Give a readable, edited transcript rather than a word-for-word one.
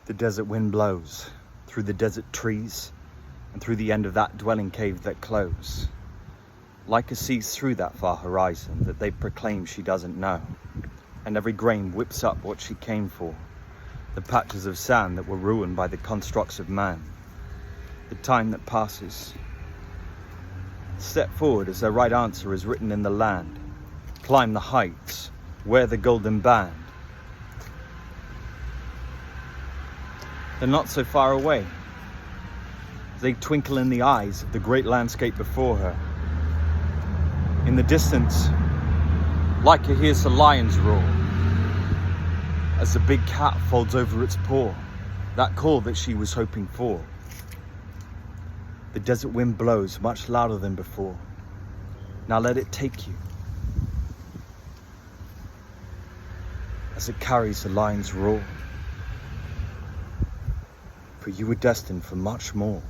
The desert wind blows through the desert trees and through the end of that dwelling cave that close. Lyca sees through that far horizon that they proclaim she doesn't know, and every grain whips up what she came for, the patches of sand that were ruined by the constructs of man. The time that passes. Step forward as the right answer is written in the land. Climb the heights, wear the golden band. They're not so far away. They twinkle in the eyes of the great landscape before her. In the distance, Lyca hears the lions roar as the big cat folds over its paw, that call that she was hoping for. The desert wind blows much louder than before. Now let it take you as it carries the lion's roar. For you were destined for much more.